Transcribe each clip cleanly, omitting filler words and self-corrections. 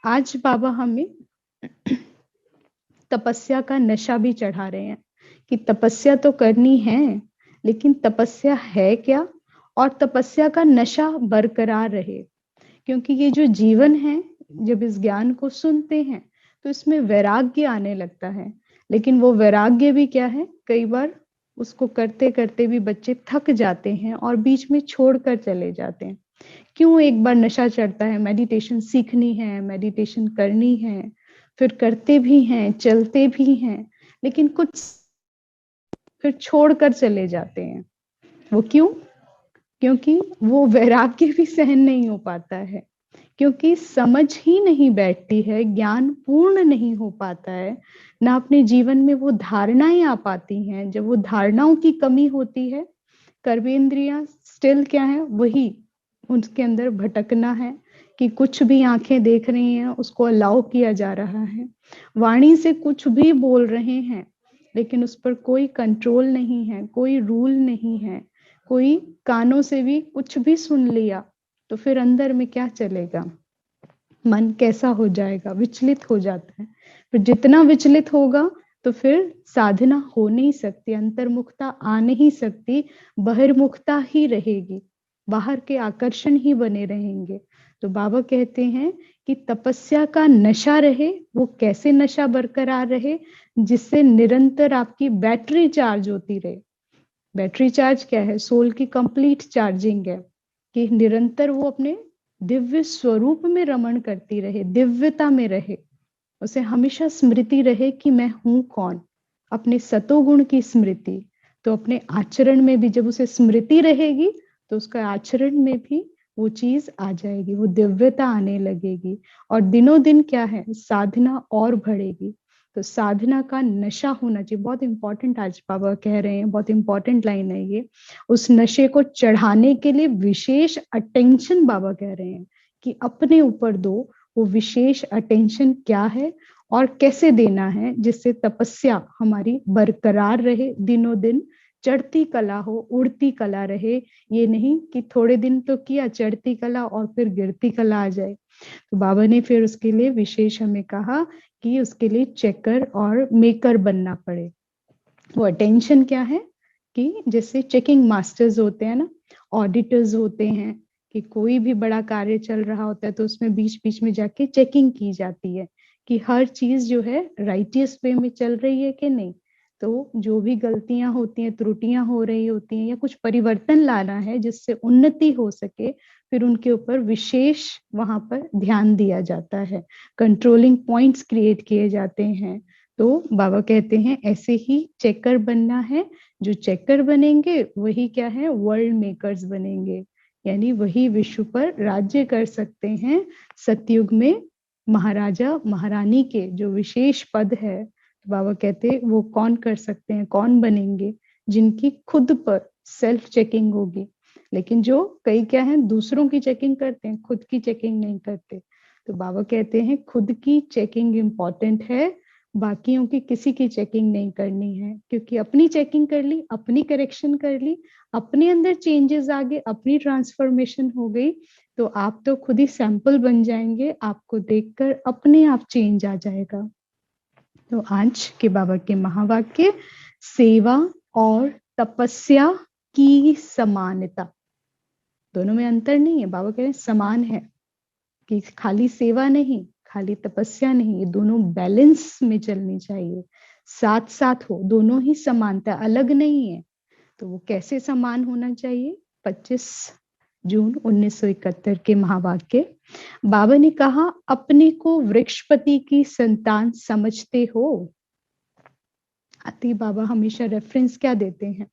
आज बाबा हमें तपस्या का नशा भी चढ़ा रहे हैं कि तपस्या तो करनी है, लेकिन तपस्या है क्या और तपस्या का नशा बरकरार रहे। क्योंकि ये जो जीवन है, जब इस ज्ञान को सुनते हैं तो इसमें वैराग्य आने लगता है। लेकिन वो वैराग्य भी क्या है, कई बार उसको करते करते भी बच्चे थक जाते हैं और बीच में छोड़कर चले जाते हैं। क्यों एक बार नशा चढ़ता है, मेडिटेशन सीखनी है, मेडिटेशन करनी है, फिर करते भी हैं, चलते भी हैं, लेकिन कुछ फिर छोड़कर चले जाते हैं। वो क्यों? क्योंकि वो वैराग्य भी सहन नहीं हो पाता है, क्योंकि समझ ही नहीं बैठती है, ज्ञान पूर्ण नहीं हो पाता है, ना अपने जीवन में वो धारणाएं आ पाती हैं। जब वो धारणाओं की कमी होती है, कर्मेंद्रियां स्टिल क्या है, वही उनके अंदर भटकना है कि कुछ भी आंखें देख रही हैं उसको अलाउ किया जा रहा है, वाणी से कुछ भी बोल रहे हैं लेकिन उस पर कोई कंट्रोल नहीं है, कोई रूल नहीं है, कोई कानों से भी कुछ भी सुन लिया तो फिर अंदर में क्या चलेगा, मन कैसा हो जाएगा, विचलित हो जाता है। फिर जितना विचलित होगा तो फिर साधना हो नहीं सकती, अंतर्मुखता आ नहीं सकती, बहिर्मुखता ही रहेगी, बाहर के आकर्षण ही बने रहेंगे। तो बाबा कहते हैं कि तपस्या का नशा रहे। वो कैसे नशा बरकरार रहे? जिससे निरंतर आपकी बैटरी चार्ज होती रहे। बैटरी चार्ज क्या है? सोल की कंप्लीट चार्जिंग है कि निरंतर वो अपने दिव्य स्वरूप में रमण करती रहे, दिव्यता में रहे, उसे हमेशा स्मृति रहे कि मैं हूं कौन, अपने सतोगुण की स्मृति। तो अपने आचरण में भी जब उसे स्मृति रहेगी तो उसका आचरण में भी वो चीज आ जाएगी, वो दिव्यता आने लगेगी और दिनों दिन क्या है, साधना और बढ़ेगी। तो साधना का नशा होना चाहिए। बहुत इंपॉर्टेंट आज बाबा कह रहे हैं, बहुत इंपॉर्टेंट लाइन है ये। उस नशे को चढ़ाने के लिए विशेष अटेंशन बाबा कह रहे हैं कि अपने ऊपर दो। वो विशेष अटेंशन क्या है और कैसे देना है, जिससे तपस्या हमारी बरकरार रहे, दिनों दिन चढ़ती कला हो, उड़ती कला रहे। ये नहीं कि थोड़े दिन तो किया चढ़ती कला और फिर गिरती कला आ जाए। तो बाबा ने फिर उसके लिए विशेष हमें कहा कि उसके लिए चेकर और मेकर बनना पड़े। वो अटेंशन क्या है कि जैसे चेकिंग मास्टर्स होते हैं ना, ऑडिटर्स होते हैं, कि कोई भी बड़ा कार्य चल रहा होता है तो उसमें बीच बीच में जाके चेकिंग की जाती है कि हर चीज जो है राइटियस वे में चल रही है कि नहीं। तो जो भी गलतियां होती हैं, त्रुटियां हो रही होती हैं या कुछ परिवर्तन लाना है जिससे उन्नति हो सके, फिर उनके ऊपर विशेष वहां पर ध्यान दिया जाता है, कंट्रोलिंग पॉइंट्स क्रिएट किए जाते हैं। तो बाबा कहते हैं ऐसे ही चेकर बनना है। जो चेकर बनेंगे वही क्या है, वर्ल्ड मेकर्स बनेंगे, यानी वही विश्व पर राज्य कर सकते हैं। सतयुग में महाराजा महारानी के जो विशेष पद है, तो बाबा कहते हैं वो कौन कर सकते हैं, कौन बनेंगे? जिनकी खुद पर सेल्फ चेकिंग होगी। लेकिन जो कई क्या है, दूसरों की चेकिंग करते हैं, खुद की चेकिंग नहीं करते। तो बाबा कहते हैं खुद की चेकिंग इंपॉर्टेंट है, बाकियों की किसी की चेकिंग नहीं करनी है। क्योंकि अपनी चेकिंग कर ली, अपनी करेक्शन कर ली, अपने अंदर चेंजेस आ गए, अपनी ट्रांसफॉर्मेशन हो गई, तो आप तो खुद ही सैंपल बन जाएंगे, आपको देखकर अपने आप चेंज आ जाएगा। तो आज के बाबा के महावाक्य, सेवा और तपस्या की समानता, दोनों में अंतर नहीं है। बाबा कह रहे हैं समान है, कि खाली सेवा नहीं, खाली तपस्या नहीं, ये दोनों बैलेंस में चलनी चाहिए, साथ साथ हो, दोनों ही समानता, अलग नहीं है। तो वो कैसे समान होना चाहिए? 25 जून 1971 के महावाक्य, बाबा ने कहा, अपने को वृक्षपति की संतान समझते हो? आती बाबा हमेशा रेफरेंस क्या देते हैं?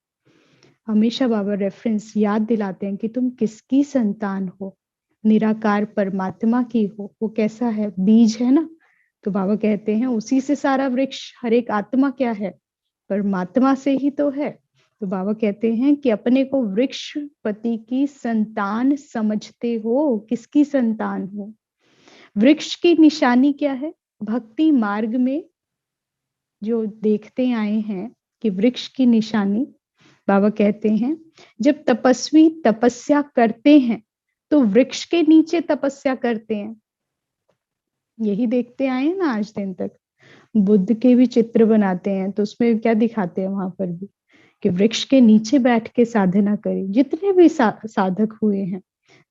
हमेशा बाबा रेफरेंस याद दिलाते हैं कि तुम किसकी संतान हो? निराकार परमात्मा की हो। वो कैसा है? बीज है ना। तो बाबा कहते हैं उसी से सारा वृक्ष, हर एक आत्मा क्या है? परमात्मा से ही तो है। तो बाबा कहते हैं कि अपने को वृक्षपति की संतान समझते हो। किसकी संतान हो? वृक्ष की निशानी क्या है? भक्ति मार्ग में जो देखते आए हैं कि वृक्ष की निशानी, बाबा कहते हैं जब तपस्वी तपस्या करते हैं तो वृक्ष के नीचे तपस्या करते हैं। यही देखते आए हैं ना आज दिन तक। बुद्ध के भी चित्र बनाते हैं तो उसमें क्या दिखाते हैं वहां पर भी कि वृक्ष के नीचे बैठ के साधना करें। जितने भी साधक हुए हैं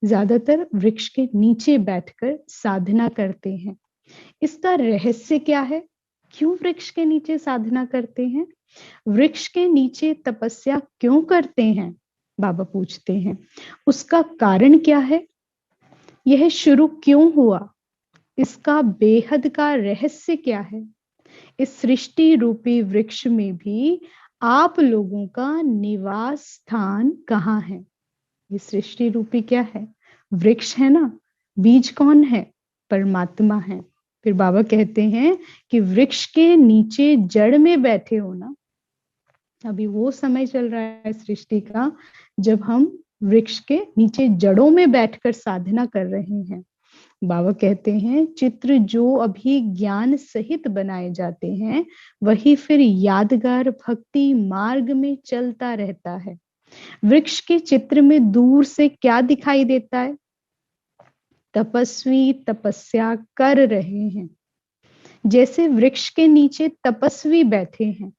ज्यादातर वृक्ष के नीचे बैठकर साधना करते हैं। इसका रहस्य क्या है? क्यों वृक्ष के नीचे साधना करते हैं? वृक्ष के नीचे तपस्या क्यों करते हैं? बाबा पूछते हैं। उसका कारण क्या है? यह शुरू क्यों हुआ? इसका बेहद का रहस्य क्या है? इस सृष्टि रूपी वृक्ष में भी आप लोगों का निवास स्थान कहाँ है? ये सृष्टि रूपी क्या है? वृक्ष है ना। बीज कौन है? परमात्मा है। फिर बाबा कहते हैं कि वृक्ष के नीचे जड़ में बैठे हो ना। अभी वो समय चल रहा है सृष्टि का जब हम वृक्ष के नीचे जड़ों में बैठकर साधना कर रहे हैं। बाबा कहते हैं चित्र जो अभी ज्ञान सहित बनाए जाते हैं वही फिर यादगार भक्ति मार्ग में चलता रहता है। वृक्ष के चित्र में दूर से क्या दिखाई देता है? तपस्वी तपस्या कर रहे हैं। जैसे वृक्ष के नीचे तपस्वी बैठे हैं।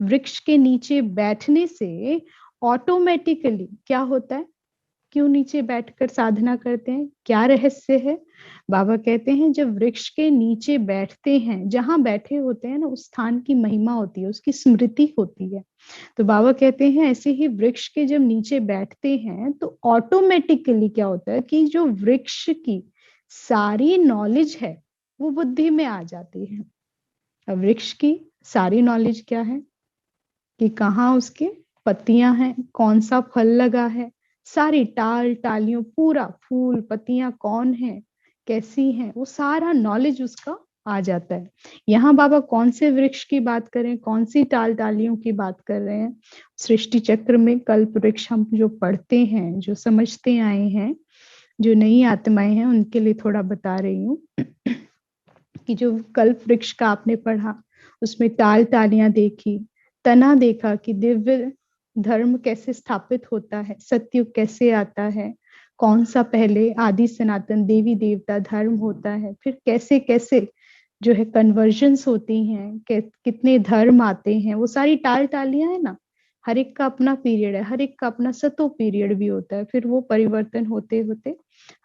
वृक्ष के नीचे बैठने से ऑटोमेटिकली क्या होता है? क्यों नीचे बैठकर साधना करते हैं? क्या रहस्य है? बाबा कहते हैं जब वृक्ष के नीचे बैठते हैं, जहां बैठे होते हैं ना, उस स्थान की महिमा होती है, उसकी स्मृति होती है। तो बाबा कहते हैं ऐसे ही वृक्ष के जब नीचे बैठते हैं तो ऑटोमेटिकली क्या होता है कि जो वृक्ष की सारी नॉलेज है वो बुद्धि में आ जाती है। अब वृक्ष की सारी नॉलेज क्या है? कि कहाँ उसके पत्तियां हैं, कौन सा फल लगा है, सारी टाल टालियों, पूरा फूल पत्तियां कौन है, कैसी हैं, वो सारा नॉलेज उसका आ जाता है। यहाँ बाबा कौन से वृक्ष की बात करें, कौन सी टाल टालियों की बात कर रहे हैं? सृष्टि चक्र में कल्प वृक्ष हम जो पढ़ते हैं, जो समझते आए हैं, जो नई आत्माएं हैं उनके लिए थोड़ा बता रही हूँ कि जो कल्प वृक्ष का आपने पढ़ा उसमें टाल टालियां देखी, तना देखा कि दिव्य धर्म कैसे स्थापित होता है, सत्युग कैसे आता है, कौन सा पहले आदि सनातन देवी देवता धर्म होता है, फिर कैसे कैसे जो है कन्वर्जन्स होती हैं, कितने धर्म आते हैं, वो सारी टाल टालियां है ना। हर एक का अपना पीरियड है, हर एक का अपना सतो पीरियड भी होता है, फिर वो परिवर्तन होते होते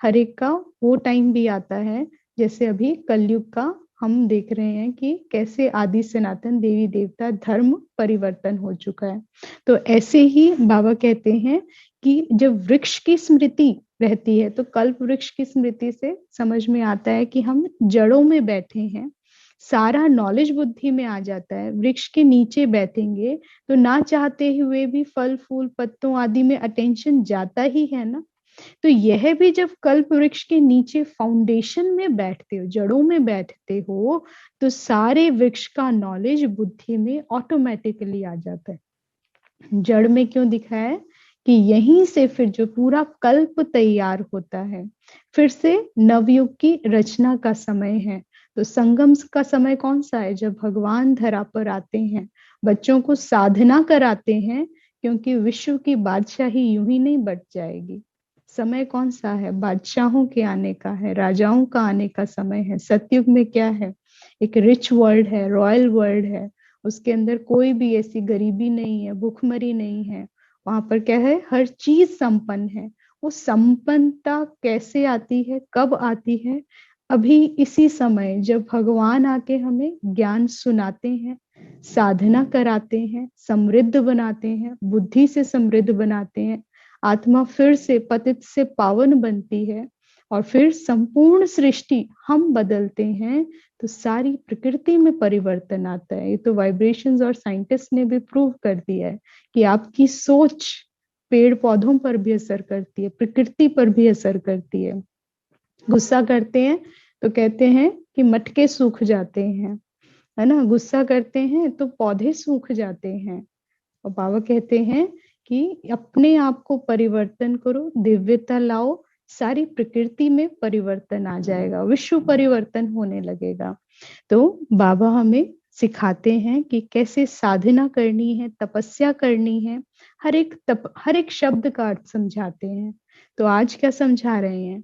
हर एक का वो टाइम भी आता है। जैसे अभी कलयुग का हम देख रहे हैं कि कैसे आदि सनातन देवी देवता धर्म परिवर्तन हो चुका है। तो ऐसे ही बाबा कहते हैं कि जब वृक्ष की स्मृति रहती है तो कल्प वृक्ष की स्मृति से समझ में आता है कि हम जड़ों में बैठे हैं, सारा नॉलेज बुद्धि में आ जाता है। वृक्ष के नीचे बैठेंगे तो ना चाहते हुए भी फल फूल पत्तों आदि में अटेंशन जाता ही है ना। तो यह भी जब कल्प वृक्ष के नीचे फाउंडेशन में बैठते हो, जड़ों में बैठते हो, तो सारे वृक्ष का नॉलेज बुद्धि में ऑटोमेटिकली आ जाता है। जड़ में क्यों दिखा है कि यहीं से फिर जो पूरा कल्प तैयार होता है, फिर से नवयुग की रचना का समय है। तो संगम का समय कौन सा है? जब भगवान धरा पर आते हैं, बच्चों को साधना कराते हैं, क्योंकि विश्व की बादशाही यूं ही नहीं बढ़ जाएगी। समय कौन सा है? बादशाहों के आने का है, राजाओं का आने का समय है। सतयुग में क्या है? एक रिच वर्ल्ड है, रॉयल वर्ल्ड है। उसके अंदर कोई भी ऐसी गरीबी नहीं है, भूखमरी नहीं है। वहां पर क्या है? हर चीज संपन्न है। वो संपन्नता कैसे आती है, कब आती है? अभी इसी समय जब भगवान आके हमें ज्ञान सुनाते हैं, साधना कराते हैं, समृद्ध बनाते हैं, बुद्धि से समृद्ध बनाते हैं, आत्मा फिर से पतित से पावन बनती है और फिर संपूर्ण सृष्टि हम बदलते हैं, तो सारी प्रकृति में परिवर्तन आता है। ये तो वाइब्रेशंस और साइंटिस्ट ने भी प्रूव कर दिया है कि आपकी सोच पेड़ पौधों पर भी असर करती है, प्रकृति पर भी असर करती है। गुस्सा करते हैं तो कहते हैं कि मटके सूख जाते हैं, है ना। गुस्सा करते हैं तो पौधे सूख जाते हैं। और बाबा कहते हैं कि अपने आप को परिवर्तन करो, दिव्यता लाओ, सारी प्रकृति में परिवर्तन आ जाएगा, विश्व परिवर्तन होने लगेगा। तो बाबा हमें सिखाते हैं कि कैसे साधना करनी है, तपस्या करनी है। हर एक शब्द का अर्थ समझाते हैं। तो आज क्या समझा रहे हैं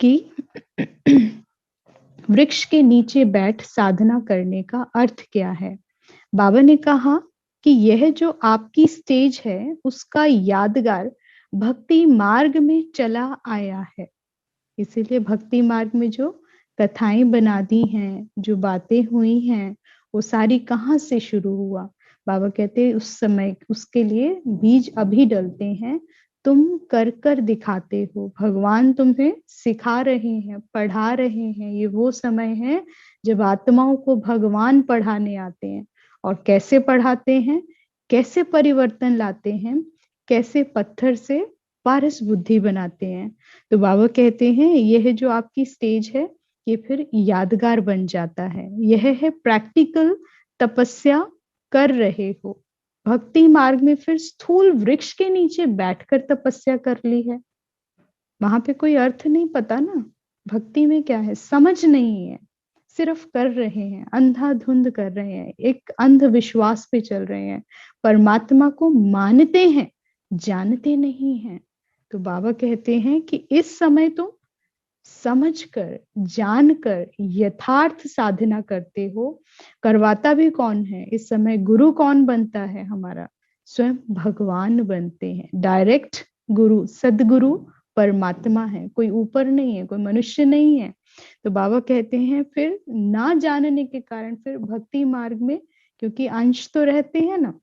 कि वृक्ष के नीचे बैठ साधना करने का अर्थ क्या है? बाबा ने कहा कि यह जो आपकी स्टेज है उसका यादगार भक्ति मार्ग में चला आया है। इसीलिए भक्ति मार्ग में जो कथाएं बना दी हैं, जो बातें हुई हैं, वो सारी कहाँ से शुरू हुआ? बाबा कहते हैं उस समय उसके लिए बीज अभी डलते हैं, तुम कर कर दिखाते हो, भगवान तुम्हें सिखा रहे हैं, पढ़ा रहे हैं। ये वो समय है जब आत्माओं को भगवान पढ़ाने आते हैं। और कैसे पढ़ाते हैं, कैसे परिवर्तन लाते हैं, कैसे पत्थर से पारस बुद्धि बनाते हैं। तो बाबा कहते हैं यह जो आपकी स्टेज है ये फिर यादगार बन जाता है। यह है प्रैक्टिकल तपस्या कर रहे हो। भक्ति मार्ग में फिर स्थूल वृक्ष के नीचे बैठकर तपस्या कर ली है, वहां पे कोई अर्थ नहीं पता ना। भक्ति में क्या है, समझ नहीं है, सिर्फ कर रहे हैं, अंधाधुंध कर रहे हैं, एक अंधविश्वास पे चल रहे हैं, परमात्मा को मानते हैं, जानते नहीं हैं। तो बाबा कहते हैं कि इस समय तुम समझकर, जानकर यथार्थ साधना करते हो। करवाता भी कौन है इस समय? गुरु कौन बनता है हमारा? स्वयं भगवान बनते हैं। डायरेक्ट गुरु, सदगुरु परमात्मा है, कोई ऊपर नहीं है, कोई मनुष्य नहीं है। तो बाबा कहते हैं फिर ना जानने के कारण फिर भक्ति मार्ग में, क्योंकि अंश तो रहते हैं ना,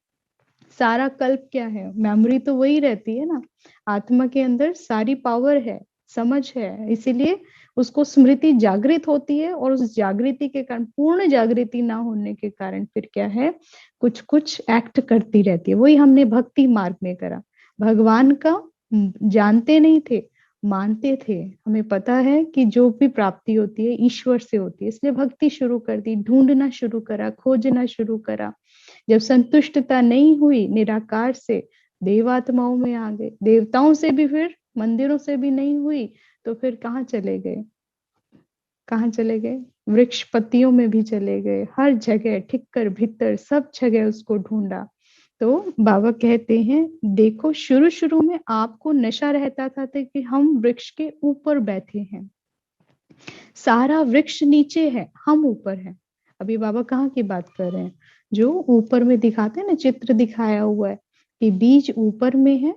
सारा कल्प क्या है, मेमोरी तो वही रहती है ना, आत्मा के अंदर सारी पावर है, समझ है, इसीलिए उसको स्मृति जागृत होती है। और उस जागृति के कारण, पूर्ण जागृति ना होने के कारण फिर क्या है, कुछ कुछ एक्ट करती रहती है। वही हमने भक्ति मार्ग में करा। भगवान का जानते नहीं थे, मानते थे। हमें पता है कि जो भी प्राप्ति होती है ईश्वर से होती है, इसलिए भक्ति शुरू कर दी, ढूंढना शुरू करा, खोजना शुरू करा। जब संतुष्टता नहीं हुई निराकार से, देवात्माओं में आ गए, देवताओं से भी, फिर मंदिरों से भी नहीं हुई, तो फिर कहाँ चले गए? कहाँ चले गए? वृक्ष पत्तियों में भी चले गए, हर जगह, ठिक्कर भीतर, सब जगह उसको ढूंढा। तो बाबा कहते हैं देखो, शुरू शुरू में आपको नशा रहता था कि हम वृक्ष के ऊपर बैठे हैं, सारा वृक्ष नीचे है, हम ऊपर हैं। अभी बाबा कहाँ की बात कर रहे हैं? जो ऊपर में दिखाते हैं ना, चित्र दिखाया हुआ है कि बीज ऊपर में है,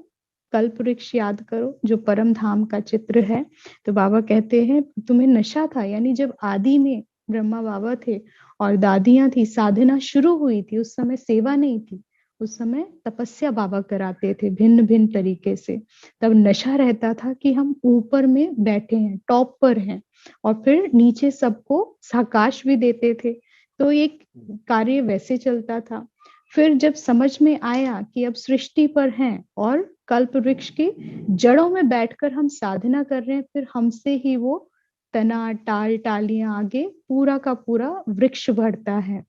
कल्प वृक्ष याद करो जो परम धाम का चित्र है। तो बाबा कहते हैं तुम्हें नशा था, यानी जब आदि में ब्रह्मा बाबा थे और दादियां थी, साधना शुरू हुई थी, उस समय सेवा नहीं थी, उस समय तपस्या बाबा कराते थे भिन्न भिन्न तरीके से। तब नशा रहता था कि हम ऊपर में बैठे हैं, टॉप पर हैं, और फिर नीचे सबको साकाश भी देते थे। तो एक कार्य वैसे चलता था। फिर जब समझ में आया कि अब सृष्टि पर हैं और कल्प वृक्ष की जड़ों में बैठकर हम साधना कर रहे हैं, फिर हमसे ही वो तना, टाल, टालियां आगे पूरा का पूरा वृक्ष बढ़ता है।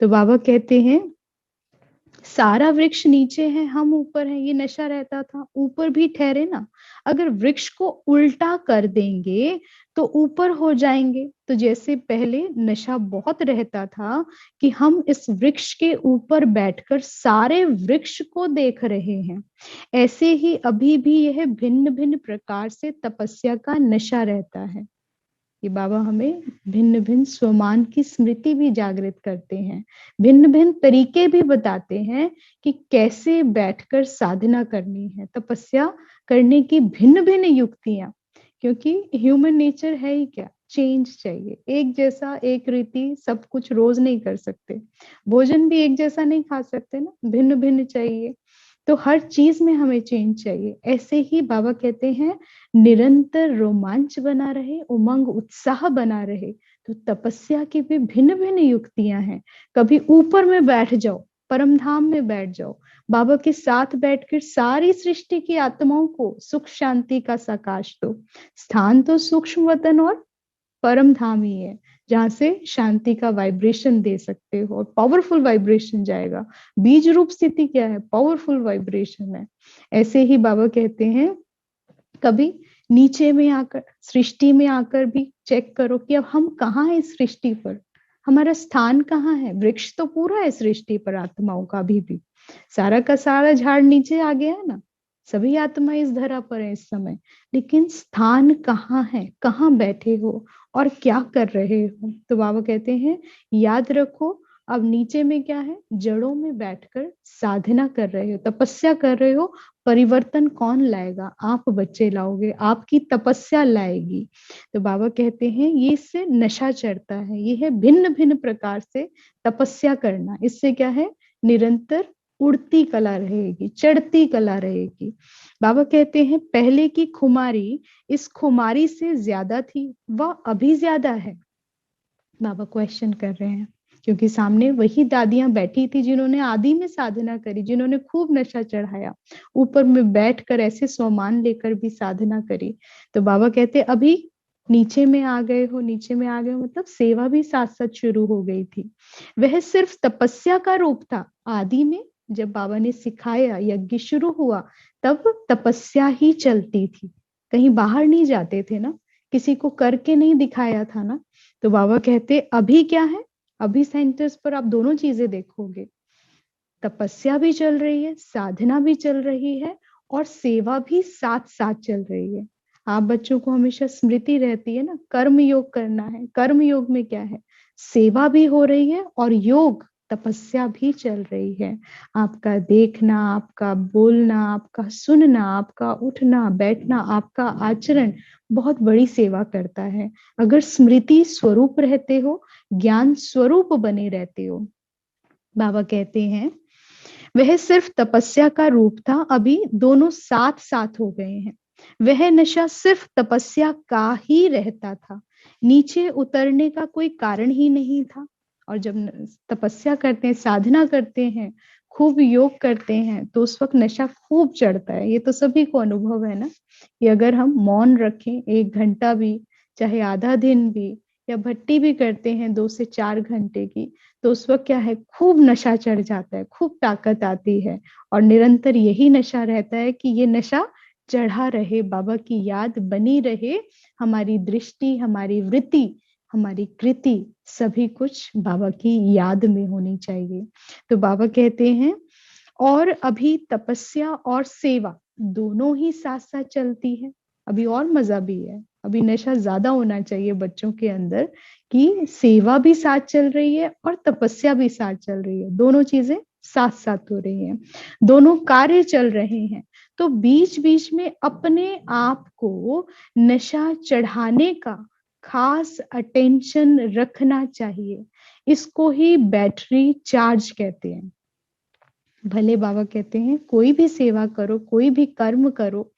तो बाबा कहते हैं सारा वृक्ष नीचे है, हम ऊपर हैं, ये नशा रहता था। ऊपर भी ठहरे ना, अगर वृक्ष को उल्टा कर देंगे तो ऊपर हो जाएंगे। तो जैसे पहले नशा बहुत रहता था कि हम इस वृक्ष के ऊपर बैठकर सारे वृक्ष को देख रहे हैं, ऐसे ही अभी भी यह भिन्न भिन्न प्रकार से तपस्या का नशा रहता है। कि बाबा हमें भिन्न भिन्न स्वमान की स्मृति भी जागृत करते हैं, भिन्न भिन्न तरीके भी बताते हैं कि कैसे बैठकर साधना करनी है, तपस्या करने की भिन्न भिन्न युक्तियां। क्योंकि ह्यूमन नेचर है ही क्या, चेंज चाहिए। एक जैसा, एक रीति सब कुछ रोज नहीं कर सकते, भोजन भी एक जैसा नहीं खा सकते ना, भिन्न भिन्न चाहिए। तो हर चीज में हमें चेंज चाहिए। ऐसे ही बाबा कहते हैं निरंतर रोमांच बना रहे, उमंग उत्साह बना रहे। तो तपस्या की भी भिन्न भिन्न युक्तियां हैं। कभी ऊपर में बैठ जाओ, परम धाम में बैठ जाओ, बाबा के साथ बैठकर सारी सृष्टि की आत्माओं को सुख शांति का सकाश दो। स्थान तो सूक्ष्म वतन और परम धाम ही है, जहां से शांति का वाइब्रेशन दे सकते हो, और पावरफुल वाइब्रेशन जाएगा। बीज रूप स्थिति क्या है? पावरफुल वाइब्रेशन है। ऐसे ही बाबा कहते हैं कभी नीचे में आकर, सृष्टि में आकर भी चेक करो कि अब हम कहाँ हैं इस सृष्टि पर, हमारा स्थान कहाँ है। वृक्ष तो पूरा है सृष्टि पर आत्माओं का, अभी भी सारा का सारा झाड़ नीचे आ गया है ना, सभी आत्मा इस धरा पर है इस समय, लेकिन स्थान कहाँ है, कहाँ बैठे हो और क्या कर रहे हो? तो बाबा कहते हैं याद रखो, अब नीचे में क्या है, जड़ों में बैठकर साधना कर रहे हो, तपस्या कर रहे हो। परिवर्तन कौन लाएगा? आप बच्चे लाओगे, आपकी तपस्या लाएगी। तो बाबा कहते हैं ये इससे नशा चढ़ता है, ये है भिन्न भिन्न प्रकार से तपस्या करना। इससे क्या है, निरंतर उड़ती कला रहेगी, चढ़ती कला रहेगी। बाबा कहते हैं पहले की खुमारी इस खुमारी से ज्यादा थी, वह अभी ज्यादा है। बाबा क्वेश्चन कर रहे हैं, क्योंकि सामने वही दादियां बैठी थी जिन्होंने आदि में साधना करी, जिन्होंने खूब नशा चढ़ाया, ऊपर में बैठकर ऐसे सोमान लेकर भी साधना करी। तो बाबा कहते अभी नीचे में आ गए हो, नीचे में आ गए हो, मतलब सेवा भी साथ साथ शुरू हो गई थी। वह सिर्फ तपस्या का रूप था। आदि में जब बाबा ने सिखाया, यज्ञ शुरू हुआ, तब तपस्या ही चलती थी, कहीं बाहर नहीं जाते थे ना, किसी को करके नहीं दिखाया था ना। तो बाबा कहते अभी क्या है, अभी सेंटर्स पर आप दोनों चीजें देखोगे, तपस्या भी चल रही है, साधना भी चल रही है, और सेवा भी साथ साथ चल रही है। आप बच्चों को हमेशा स्मृति रहती है ना, कर्म योग करना है। कर्म योग में क्या है, सेवा भी हो रही है और योग तपस्या भी चल रही है। आपका देखना, आपका बोलना, आपका सुनना, आपका उठना बैठना, आपका आचरण बहुत बड़ी सेवा करता है। अगर स्मृति स्वरूप रहते हो, ज्ञान स्वरूप बने रहते हो। बाबा कहते हैं वह सिर्फ तपस्या का रूप था, अभी दोनों साथ साथ हो गए हैं। वह नशा सिर्फ तपस्या का ही रहता था, नीचे उतरने का कोई कारण ही नहीं था। और जब तपस्या करते हैं, साधना करते हैं, खूब योग करते हैं, तो उस वक्त नशा खूब चढ़ता है। ये तो सभी को अनुभव है ना, कि अगर हम मौन रखें 1 घंटा भी, चाहे आधा दिन भी, या भट्टी भी करते हैं 2 से 4 घंटे की, तो उस वक्त क्या है, खूब नशा चढ़ जाता है, खूब ताकत आती है। और निरंतर यही नशा रहता है कि ये नशा चढ़ा रहे, बाबा की याद बनी रहे, हमारी दृष्टि, हमारी वृत्ति, हमारी कृति, सभी कुछ बाबा की याद में होनी चाहिए। तो बाबा कहते हैं और अभी तपस्या और सेवा दोनों ही साथ साथ चलती है। अभी और मजा भी है, अभी नशा ज्यादा होना चाहिए बच्चों के अंदर, कि सेवा भी साथ चल रही है और तपस्या भी साथ चल रही है, दोनों चीजें साथ साथ हो रही हैं, दोनों कार्य चल रहे हैं। तो बीच बीच में अपने आप को नशा चढ़ाने का खास अटेंशन रखना चाहिए। इसको ही बैटरी चार्ज कहते हैं। भले बाबा कहते हैं कोई भी सेवा करो, कोई भी कर्म करो,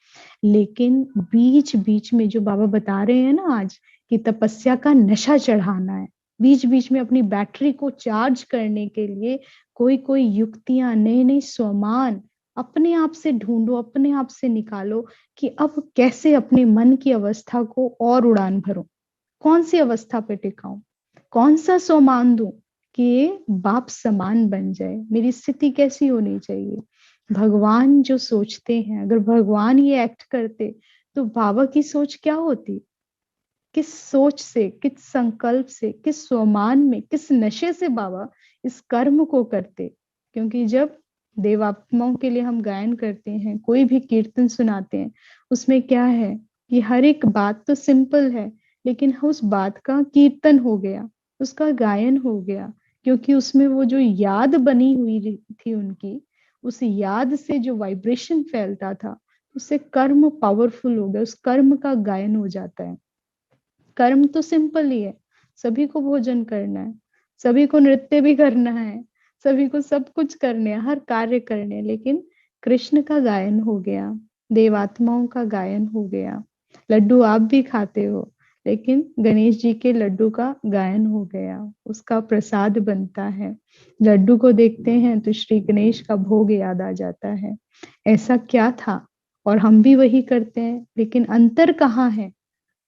लेकिन बीच बीच में जो बाबा बता रहे हैं ना आज, कि तपस्या का नशा चढ़ाना है, बीच बीच में अपनी बैटरी को चार्ज करने के लिए कोई कोई युक्तियां, नए नए स्वमान अपने आप से ढूंढो, अपने आप से निकालो, कि अब कैसे अपने मन की अवस्था को और उड़ान भरो, कौन सी अवस्था पे टिकाऊं, कौन सा सोमान दूं कि ये बाप समान बन जाए, मेरी स्थिति कैसी होनी चाहिए। भगवान जो सोचते हैं, अगर भगवान ये एक्ट करते, तो बाबा की सोच क्या होती, किस सोच से, किस संकल्प से, किस स्वमान में, किस नशे से बाबा इस कर्म को करते। क्योंकि जब देवात्माओं के लिए हम गायन करते हैं, कोई भी कीर्तन सुनाते हैं, उसमें क्या है कि हर एक बात तो सिंपल है, लेकिन उस बात का कीर्तन हो गया, उसका गायन हो गया, क्योंकि उसमें वो जो याद बनी हुई थी उनकी, उस याद से जो वाइब्रेशन फैलता था, उससे कर्म पावरफुल हो गया, उस कर्म का गायन हो जाता है। कर्म तो सिंपल ही है, सभी को भोजन करना है, सभी को नृत्य भी करना है, सभी को सब कुछ करने हैं, हर कार्य करने हैं, लेकिन कृष्ण का गायन हो गया, देवात्माओं का गायन हो गया। लड्डू आप भी खाते हो, लेकिन गणेश जी के लड्डू का गायन हो गया, उसका प्रसाद बनता है। लड्डू को देखते हैं तो श्री गणेश का भोग याद आ जाता है। ऐसा क्या था, और हम भी वही करते हैं, लेकिन अंतर कहाँ है,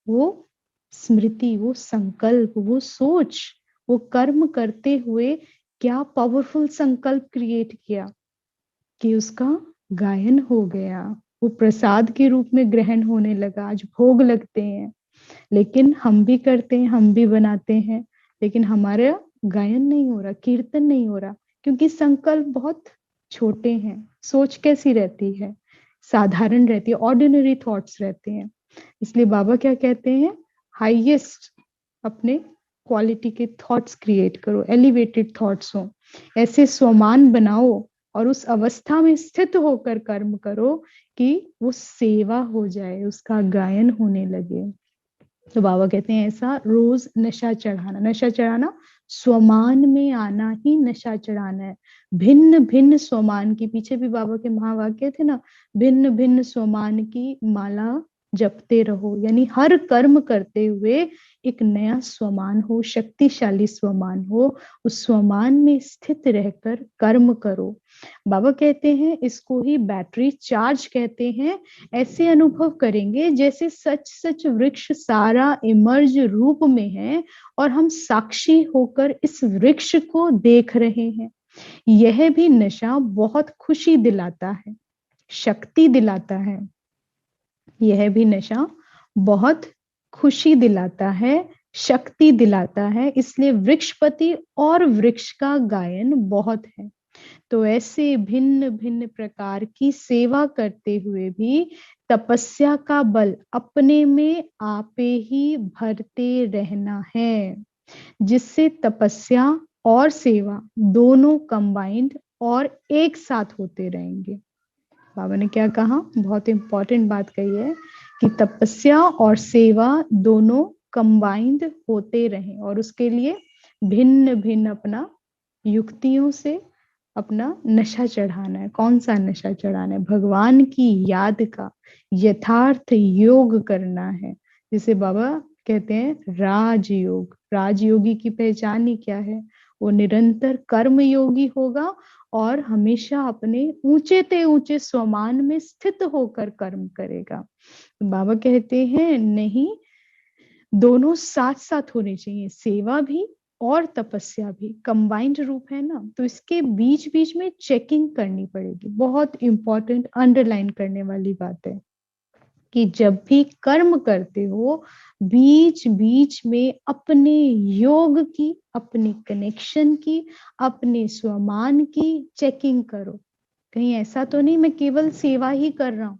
वो स्मृति, वो संकल्प, वो सोच, वो कर्म करते हुए क्या पावरफुल संकल्प क्रिएट किया कि उसका गायन हो गया, वो प्रसाद के रूप में ग्रहण होने लगा, आज भोग लगते हैं। लेकिन हम भी करते हैं, हम भी बनाते हैं, लेकिन हमारा गायन नहीं हो रहा, कीर्तन नहीं हो रहा, क्योंकि संकल्प बहुत छोटे हैं। सोच कैसी रहती है, साधारण रहती है, ऑर्डिनरी थॉट्स रहते हैं। इसलिए बाबा क्या कहते हैं, हाईएस्ट अपने क्वालिटी के थॉट्स क्रिएट करो, एलिवेटेड थॉट्स हो, ऐसे स्वमान बनाओ और उस अवस्था में स्थित होकर कर्म करो कि वो सेवा हो जाए, उसका गायन होने लगे। तो बाबा कहते हैं ऐसा रोज नशा चढ़ाना, नशा चढ़ाना स्वमान में आना ही नशा चढ़ाना है। भिन्न भिन्न स्वमान की, पीछे भी बाबा के महावाक्य थे ना, भिन्न भिन्न स्वमान की माला जपते रहो, यानी हर कर्म करते हुए एक नया स्वमान हो, शक्तिशाली स्वमान हो, उस स्वमान में स्थित रहकर कर्म करो। बाबा कहते हैं इसको ही बैटरी चार्ज कहते हैं। ऐसे अनुभव करेंगे जैसे सच सच वृक्ष सारा इमर्ज रूप में है और हम साक्षी होकर इस वृक्ष को देख रहे हैं। यह भी नशा बहुत खुशी दिलाता है, शक्ति दिलाता है। यह भी नशा बहुत खुशी दिलाता है, शक्ति दिलाता है। इसलिए वृक्षपति और वृक्ष का गायन बहुत है। तो ऐसे भिन्न भिन्न प्रकार की सेवा करते हुए भी तपस्या का बल अपने में आपे ही भरते रहना है, जिससे तपस्या और सेवा दोनों कंबाइंड और एक साथ होते रहेंगे। बाबा ने क्या कहा, बहुत इंपॉर्टेंट बात कही है कि तपस्या और सेवा दोनों कंबाइंड होते रहें, और उसके लिए भिन्न भिन्न अपना युक्तियों से अपना नशा चढ़ाना है। कौन सा नशा चढ़ाना है? भगवान की याद का यथार्थ योग करना है, जिसे बाबा कहते हैं राजयोग। राजयोगी की पहचान ही क्या है? वो निरंतर कर्म योगी होगा और हमेशा अपने ऊंचे ते ऊंचे स्वमान में स्थित होकर कर्म करेगा। बाबा कहते हैं नहीं, दोनों साथ साथ होने चाहिए, सेवा भी और तपस्या भी कंबाइंड रूप है ना, तो इसके बीच बीच में चेकिंग करनी पड़ेगी। बहुत इंपॉर्टेंट अंडरलाइन करने वाली बात है कि जब भी कर्म करते हो बीच बीच में अपने योग की, अपने कनेक्शन की, अपने स्वमान की चेकिंग करो। कहीं ऐसा तो नहीं मैं केवल सेवा ही कर रहा हूं।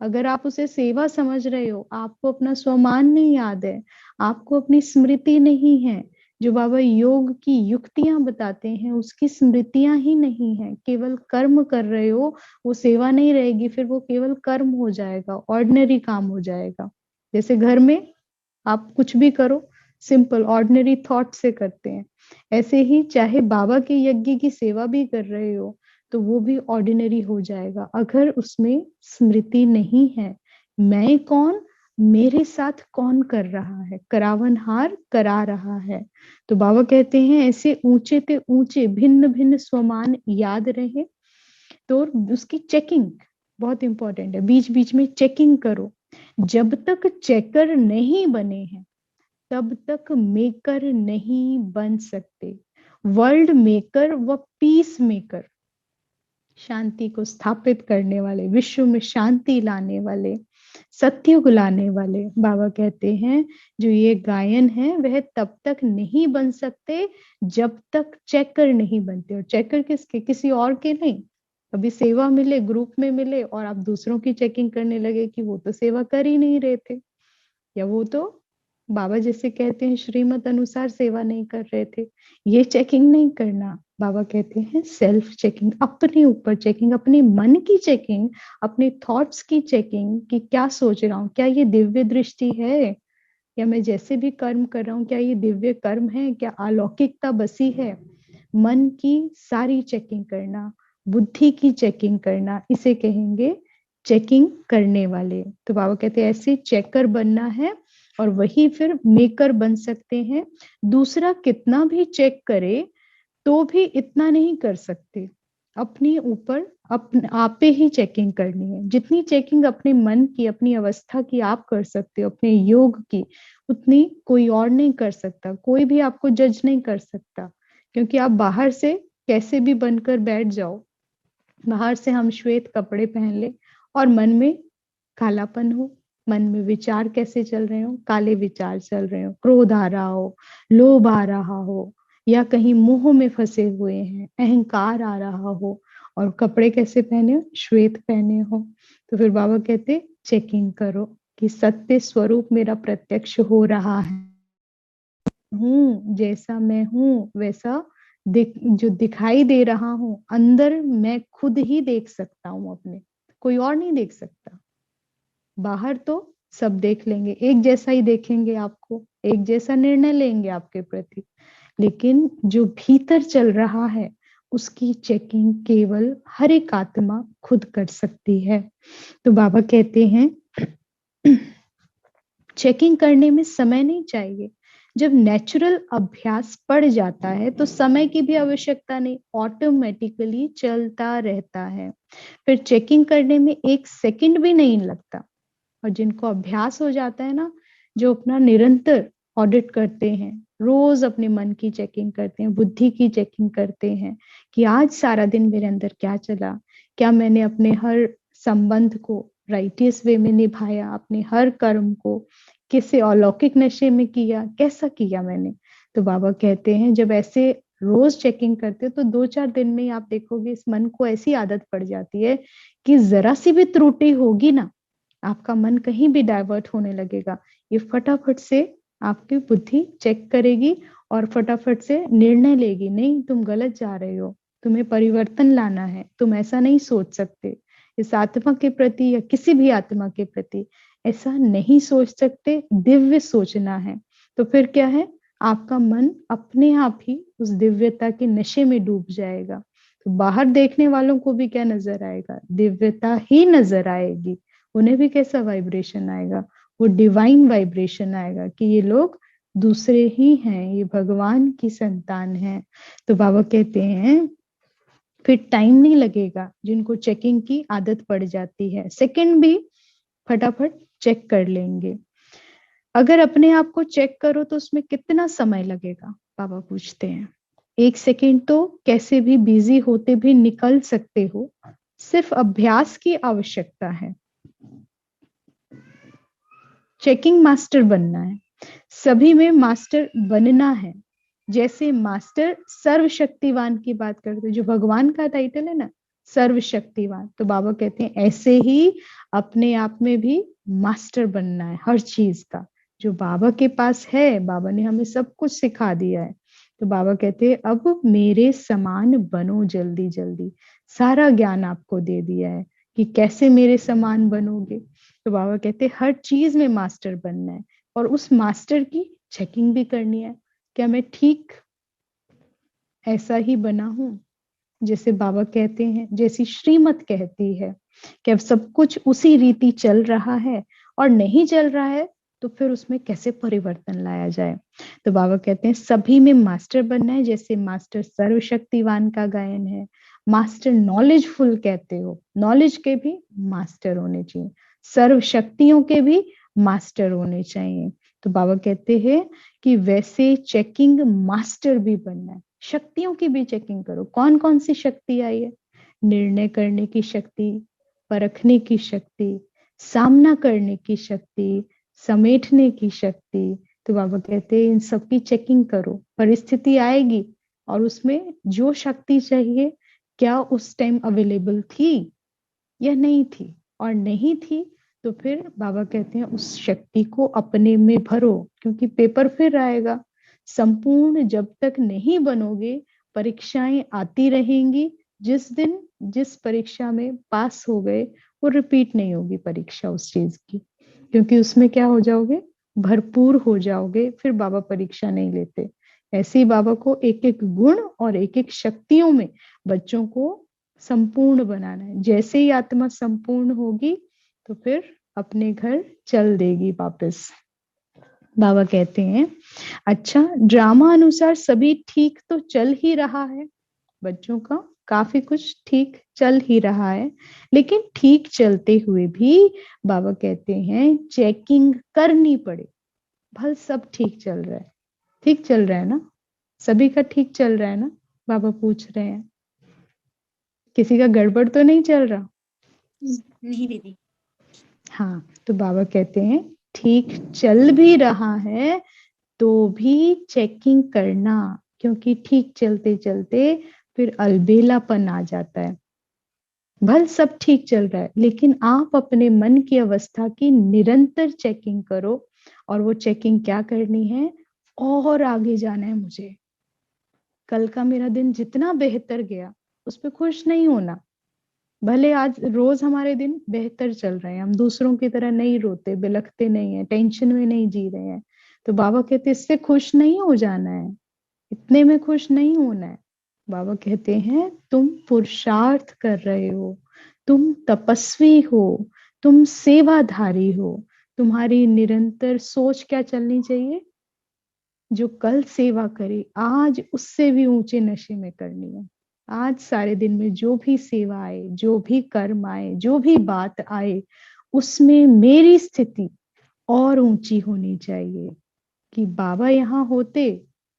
अगर आप उसे सेवा समझ रहे हो, आपको अपना स्वमान नहीं याद है, आपको अपनी स्मृति नहीं है, जो बाबा योग की युक्तियां बताते हैं उसकी स्मृतियां ही नहीं है, केवल कर्म कर रहे हो, वो सेवा नहीं रहेगी, फिर वो केवल कर्म हो जाएगा, ऑर्डिनरी काम हो जाएगा। जैसे घर में आप कुछ भी करो सिंपल ऑर्डिनरी थॉट से करते हैं, ऐसे ही चाहे बाबा के यज्ञ की सेवा भी कर रहे हो तो वो भी ऑर्डिनरी हो जाएगा, अगर उसमें स्मृति नहीं है। मैं कौन, मेरे साथ कौन कर रहा है, करावनहार करा रहा है। तो बाबा कहते हैं ऐसे ऊंचे ते ऊंचे भिन्न भिन्न स्वमान याद रहे, तो उसकी चेकिंग बहुत इंपॉर्टेंट है। बीच बीच में चेकिंग करो। जब तक चेकर नहीं बने हैं तब तक मेकर नहीं बन सकते। वर्ल्ड मेकर व पीस मेकर, शांति को स्थापित करने वाले, विश्व में शांति लाने वाले, सत्य को लाने वाले, बाबा कहते हैं जो ये गायन है वह तब तक नहीं बन सकते जब तक चेकर नहीं बनते। और चेकर किसके? किसी और के नहीं। अभी सेवा मिले, ग्रुप में मिले और आप दूसरों की चेकिंग करने लगे कि वो तो सेवा कर ही नहीं रहे थे, या वो तो बाबा जैसे कहते हैं श्रीमत अनुसार सेवा नहीं कर रहे थे। ये चेकिंग नहीं करना। बाबा कहते हैं सेल्फ चेकिंग, अपने ऊपर चेकिंग, अपने मन की चेकिंग, अपने थॉट्स की चेकिंग कि क्या सोच रहा हूँ, क्या ये दिव्य दृष्टि है, या मैं जैसे भी कर्म कर रहा हूँ क्या ये दिव्य कर्म है, क्या अलौकिकता बसी है। मन की सारी चेकिंग करना, बुद्धि की चेकिंग करना, इसे कहेंगे चेकिंग करने वाले। तो बाबा कहते हैं ऐसे चेकर बनना है और वही फिर मेकर बन सकते हैं। दूसरा कितना भी चेक करे तो भी इतना नहीं कर सकते, अपने ऊपर अपने आपे ही चेकिंग करनी है। जितनी चेकिंग अपने मन की, अपनी अवस्था की आप कर सकते हो, अपने योग की, उतनी कोई और नहीं कर सकता। कोई भी आपको जज नहीं कर सकता, क्योंकि आप बाहर से कैसे भी बनकर बैठ जाओ, बाहर से हम श्वेत कपड़े पहन ले और मन में कालापन हो, मन में विचार कैसे चल रहे हो, काले विचार चल रहे हो, क्रोध आ रहा हो, लोभ आ रहा हो, या कहीं मोह में फंसे हुए हैं, अहंकार आ रहा हो, और कपड़े कैसे पहने हो, श्वेत पहने हो, तो फिर बाबा कहते चेकिंग करो कि सत्य स्वरूप मेरा प्रत्यक्ष हो रहा है, हूँ जैसा मैं हूँ वैसा जो दिखाई दे रहा हूँ अंदर मैं खुद ही देख सकता हूँ अपने, कोई और नहीं देख सकता। बाहर तो सब देख लेंगे, एक जैसा ही देखेंगे आपको, एक जैसा निर्णय लेंगे आपके प्रति, लेकिन जो भीतर चल रहा है उसकी चेकिंग केवल हर एक आत्मा खुद कर सकती है। तो बाबा कहते हैं चेकिंग करने में समय नहीं चाहिए। जब नेचुरल अभ्यास पड़ जाता है तो समय की भी आवश्यकता नहीं, ऑटोमेटिकली चलता रहता है। फिर चेकिंग करने में 1 सेकंड भी नहीं लगता। और जिनको अभ्यास हो जाता है ना, जो अपना निरंतर ऑडिट करते हैं, रोज अपने मन की चेकिंग करते हैं, बुद्धि की चेकिंग करते हैं कि आज सारा दिन मेरे अंदर क्या चला, क्या मैंने अपने हर संबंध को राइटियस वे में निभाया, अपने हर कर्म को किसी अलौकिक नशे में किया, कैसा किया मैंने। तो बाबा कहते हैं जब ऐसे रोज चेकिंग करते हो तो 2-4 दिन में ही आप देखोगे इस मन को ऐसी आदत पड़ जाती है कि जरा सी भी त्रुटि होगी ना, आपका मन कहीं भी डाइवर्ट होने लगेगा, ये फटाफट से आपकी बुद्धि चेक करेगी और फटाफट से निर्णय लेगी, नहीं तुम गलत जा रहे हो, तुम्हें परिवर्तन लाना है, तुम ऐसा नहीं सोच सकते, इस आत्मा के प्रति या किसी भी आत्मा के प्रति ऐसा नहीं सोच सकते, दिव्य सोचना है। तो फिर क्या है, आपका मन अपने आप ही उस दिव्यता के नशे में डूब जाएगा। तो बाहर देखने वालों को भी क्या नजर आएगा, दिव्यता ही नजर आएगी। उन्हें भी कैसा वाइब्रेशन आएगा, वो डिवाइन वाइब्रेशन आएगा कि ये लोग दूसरे ही हैं, ये भगवान की संतान है। तो बाबा कहते हैं फिर टाइम नहीं लगेगा, जिनको चेकिंग की आदत पड़ जाती है सेकंड भी फटाफट चेक कर लेंगे। अगर अपने आप को चेक करो तो उसमें कितना समय लगेगा, बाबा पूछते हैं। 1 सेकंड तो कैसे भी बिजी होते भी निकल सकते हो, सिर्फ अभ्यास की आवश्यकता है। चेकिंग मास्टर बनना है, सभी में मास्टर बनना है। जैसे मास्टर सर्वशक्तिवान की बात करते, जो भगवान का टाइटल है ना सर्वशक्तिवान, तो बाबा कहते हैं ऐसे ही अपने आप में भी मास्टर बनना है हर चीज का। जो बाबा के पास है, बाबा ने हमें सब कुछ सिखा दिया है। तो बाबा कहते हैं अब मेरे समान बनो जल्दी जल्दी, सारा ज्ञान आपको दे दिया है कि कैसे मेरे समान बनोगे। तो बाबा कहते हैं हर चीज में मास्टर बनना है और उस मास्टर की चेकिंग भी करनी है, क्या मैं ठीक ऐसा ही बना हूं जैसे बाबा कहते हैं, जैसी श्रीमत कहती है कि अब सब कुछ उसी रीति चल रहा है, और नहीं चल रहा है तो फिर उसमें कैसे परिवर्तन लाया जाए। तो बाबा कहते हैं सभी में मास्टर बनना है, जैसे मास्टर सर्वशक्तिवान का गायन है, मास्टर नॉलेजफुल कहते हो, नॉलेज के भी मास्टर होने चाहिए, सर्व शक्तियों के भी मास्टर होने चाहिए। तो बाबा कहते हैं कि वैसे चेकिंग मास्टर भी बनना है, शक्तियों की भी चेकिंग करो, कौन कौन सी शक्ति आई है, निर्णय करने की शक्ति, परखने की शक्ति, सामना करने की शक्ति, समेटने की शक्ति। तो बाबा कहते हैं इन सब की चेकिंग करो, परिस्थिति आएगी और उसमें जो शक्ति चाहिए क्या उस टाइम अवेलेबल थी या नहीं थी, और नहीं थी तो फिर बाबा कहते हैं उस शक्ति को अपने में भरो, क्योंकि पेपर फिर आएगा। संपूर्ण जब तक नहीं बनोगे परीक्षाएं आती रहेंगी, जिस दिन जिस परीक्षा में पास हो गए वो रिपीट नहीं होगी परीक्षा उस चीज की, क्योंकि उसमें क्या हो जाओगे, भरपूर हो जाओगे, फिर बाबा परीक्षा नहीं लेते। ऐसे ही बाबा को एक एक गुण और एक एक शक्तियों में बच्चों को संपूर्ण बनाना है। जैसे ही आत्मा संपूर्ण होगी तो फिर अपने घर चल देगी वापस। बाबा कहते हैं अच्छा ड्रामा अनुसार सभी ठीक तो चल ही रहा है, बच्चों का काफी कुछ ठीक चल ही रहा है, लेकिन ठीक चलते हुए भी बाबा कहते हैं चेकिंग करनी पड़े। भल सब ठीक चल रहा है, ठीक चल रहा है ना, सभी का ठीक चल रहा है ना, बाबा पूछ रहे हैं किसी का गड़बड़ तो नहीं चल रहा। नहीं दीदी। हाँ, तो बाबा कहते हैं ठीक चल भी रहा है तो भी चेकिंग करना, क्योंकि ठीक चलते चलते फिर अलबेलापन आ जाता है। भल सब ठीक चल रहा है, लेकिन आप अपने मन की अवस्था की निरंतर चेकिंग करो। और वो चेकिंग क्या करनी है? और आगे जाना है मुझे। कल का मेरा दिन जितना बेहतर गया उस पर खुश नहीं होना। भले आज रोज हमारे दिन बेहतर चल रहे हैं, हम दूसरों की तरह नहीं रोते बिलखते नहीं है, टेंशन में नहीं जी रहे हैं, तो बाबा कहते इससे खुश नहीं हो जाना है, इतने में खुश नहीं होना है। बाबा कहते हैं तुम पुरुषार्थ कर रहे हो, तुम तपस्वी हो, तुम सेवाधारी हो। तुम्हारी निरंतर सोच क्या चलनी चाहिए? जो कल सेवा करे आज उससे भी ऊंचे नशे में करनी है। आज सारे दिन में जो भी सेवा आए, जो भी कर्म आए, जो भी बात आए, उसमें मेरी स्थिति और ऊंची होनी चाहिए। कि बाबा यहाँ होते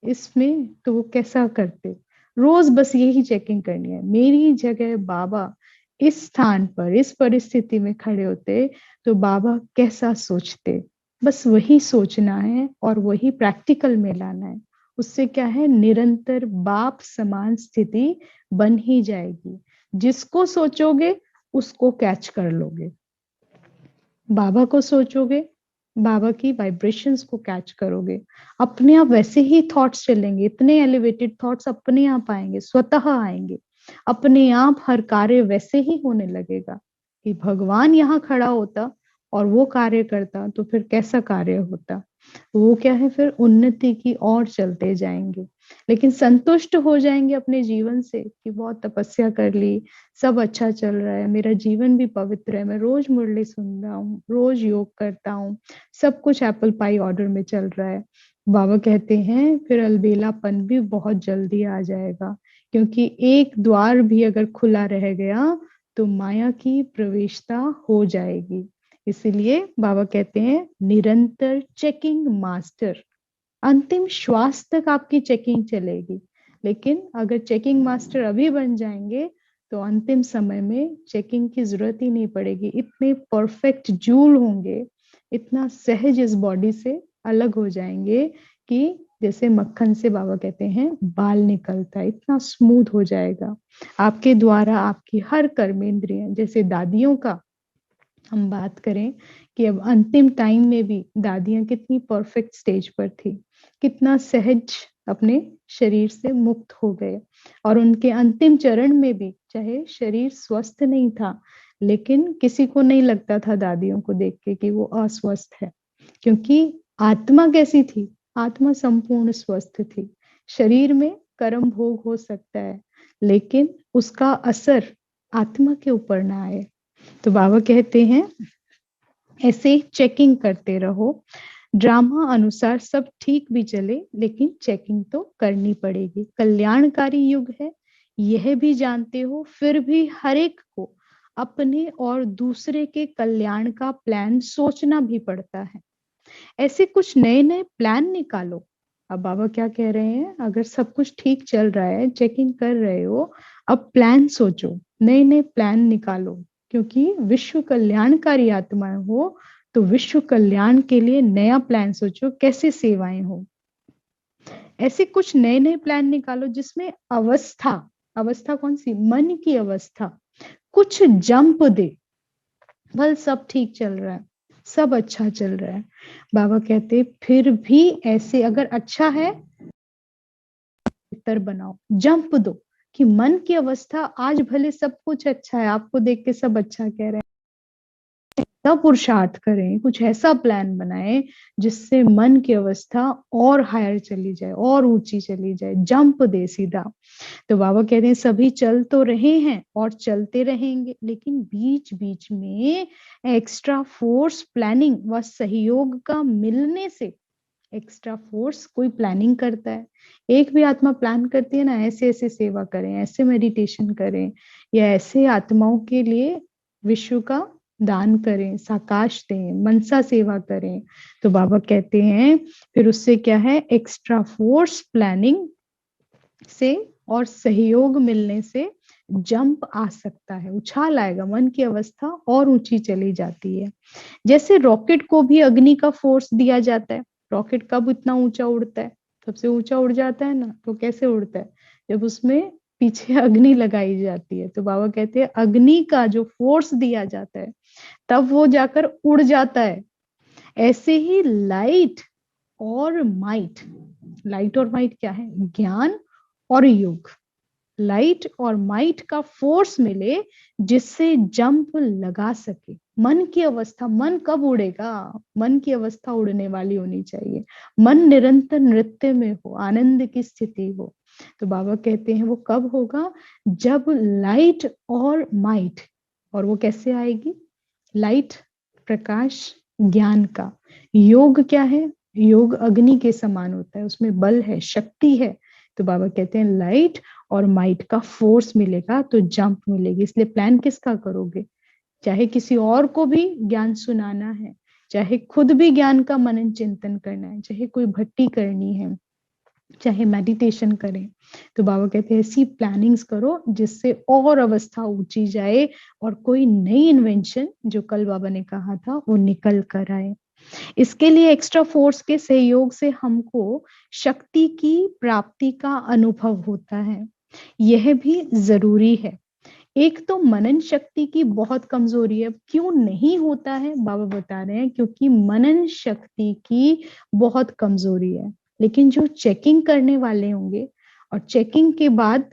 इसमें तो वो कैसा करते। रोज बस यही चेकिंग करनी है, मेरी जगह बाबा इस स्थान पर इस परिस्थिति में खड़े होते तो बाबा कैसा सोचते। बस वही सोचना है और वही प्रैक्टिकल में लाना है। उससे क्या है, निरंतर बाप समान स्थिति बन ही जाएगी। जिसको सोचोगे उसको कैच कर लोगे। बाबा को सोचोगे, बाबा की वाइब्रेशंस को कैच करोगे, अपने आप वैसे ही थॉट्स चलेंगे। इतने एलिवेटेड थॉट्स अपने आप आएंगे, स्वतः आएंगे। अपने आप हर कार्य वैसे ही होने लगेगा। कि भगवान यहाँ खड़ा होता और वो कार्य करता तो फिर कैसा कार्य होता। वो क्या है, फिर उन्नति की ओर चलते जाएंगे। लेकिन संतुष्ट हो जाएंगे अपने जीवन से कि बहुत तपस्या कर ली, सब अच्छा चल रहा है, मेरा जीवन भी पवित्र है, मैं रोज मुरली सुन रहा हूँ, रोज योग करता हूँ, सब कुछ एप्पल पाई ऑर्डर में चल रहा है। बाबा कहते हैं फिर अलबेलापन भी बहुत जल्दी आ जाएगा। क्योंकि एक द्वार भी अगर खुला रह गया तो माया की प्रवेशता हो जाएगी। इसीलिए बाबा कहते हैं निरंतर चेकिंग मास्टर। अंतिम श्वास तक आपकी चेकिंग चलेगी। लेकिन अगर चेकिंग मास्टर अभी बन जाएंगे तो अंतिम समय में चेकिंग की जरूरत ही नहीं पड़ेगी। इतने परफेक्ट जूल होंगे, इतना सहज इस बॉडी से अलग हो जाएंगे कि जैसे मक्खन से बाबा कहते हैं बाल निकलता है, इतना स्मूथ हो जाएगा। आपके द्वारा आपकी हर कर्मेंद्रिय, जैसे दादियों का हम बात करें कि अब अंतिम टाइम में भी दादियां कितनी परफेक्ट स्टेज पर थी, कितना सहज अपने शरीर से मुक्त हो गए। और उनके अंतिम चरण में भी चाहे शरीर स्वस्थ नहीं था, लेकिन किसी को नहीं लगता था दादियों को देख के कि वो अस्वस्थ है। क्योंकि आत्मा कैसी थी? आत्मा संपूर्ण स्वस्थ थी। शरीर में कर्म भोग हो सकता है, लेकिन उसका असर आत्मा के ऊपर ना आए। तो बाबा कहते हैं ऐसे चेकिंग करते रहो। ड्रामा अनुसार सब ठीक भी चले, लेकिन चेकिंग तो करनी पड़ेगी। कल्याणकारी युग है, यह भी जानते हो, फिर भी हर एक को अपने और दूसरे के कल्याण का प्लान सोचना भी पड़ता है। ऐसे कुछ नए नए प्लान निकालो। अब बाबा क्या कह रहे हैं, अगर सब कुछ ठीक चल रहा है, चेकिंग कर रहे हो, अब प्लान सोचो, नए नए प्लान निकालो। क्योंकि विश्व कल्याणकारी आत्मा हो तो विश्व कल्याण के लिए नया प्लान सोचो, कैसे सेवाएं हो। ऐसे कुछ नए नए प्लान निकालो जिसमें अवस्था, अवस्था कौन सी? मन की अवस्था कुछ जंप दे। बल सब ठीक चल रहा है, सब अच्छा चल रहा है, बाबा कहते फिर भी ऐसे अगर अच्छा है बेहतर बनाओ, जंप दो। कि मन की अवस्था आज भले सब कुछ अच्छा है, आपको देख के सब अच्छा कह रहे हैं, तब पुरुषार्थ करें, कुछ ऐसा प्लान बनाए जिससे मन की अवस्था और हायर चली जाए, और ऊंची चली जाए, जंप दे सीधा। तो बाबा कहते हैं सभी चल तो रहे हैं और चलते रहेंगे, लेकिन बीच बीच में एक्स्ट्रा फोर्स प्लानिंग व सहयोग का मिलने से, एक्स्ट्रा फोर्स कोई प्लानिंग करता है, एक भी आत्मा प्लान करती है ना, ऐसे ऐसे सेवा करें, ऐसे मेडिटेशन करें, या ऐसे आत्माओं के लिए विश्व का दान करें, साकाश दें, मनसा सेवा करें। तो बाबा कहते हैं फिर उससे क्या है, एक्स्ट्रा फोर्स प्लानिंग से और सहयोग मिलने से जंप आ सकता है, उछाल आएगा, मन की अवस्था और ऊंची चली जाती है। जैसे रॉकेट को भी अग्नि का फोर्स दिया जाता है। रॉकेट कब इतना ऊंचा उड़ता है? सबसे ऊंचा उड़ जाता है ना, तो कैसे उड़ता है? जब उसमें पीछे अग्नि लगाई जाती है। तो बाबा कहते हैं अग्नि का जो फोर्स दिया जाता है तब वो जाकर उड़ जाता है। ऐसे ही लाइट और माइट, लाइट और माइट क्या है? ज्ञान और योग। लाइट और माइट का फोर्स मिले जिससे जंप लगा सके। मन की अवस्था, मन कब उड़ेगा? मन की अवस्था उड़ने वाली होनी चाहिए। मन निरंतर नृत्य में हो, आनंद की स्थिति हो। तो बाबा कहते हैं वो कब होगा? जब लाइट और माइट, और वो कैसे आएगी? लाइट प्रकाश ज्ञान का, योग क्या है? योग अग्नि के समान होता है, उसमें बल है, शक्ति है। तो बाबा कहते हैं लाइट और माइट का फोर्स मिलेगा तो जंप मिलेगी। इसलिए प्लान किसका करोगे? चाहे किसी और को भी ज्ञान सुनाना है, चाहे खुद भी ज्ञान का मनन चिंतन करना है, चाहे कोई भक्ति करनी है, चाहे मेडिटेशन करें, तो बाबा कहते हैं ऐसी प्लानिंग्स करो जिससे और अवस्था ऊंची जाए और कोई नई इन्वेंशन, जो कल बाबा ने कहा था, वो निकल कर आए। इसके लिए एक्स्ट्रा फोर्स के सहयोग से हमको शक्ति की प्राप्ति का अनुभव होता है, यह भी जरूरी है। एक तो मनन शक्ति की बहुत कमजोरी है। क्यों नहीं होता है? बाबा बता रहे हैं क्योंकि मनन शक्ति की बहुत कमजोरी है। लेकिन जो चेकिंग करने वाले होंगे और चेकिंग के बाद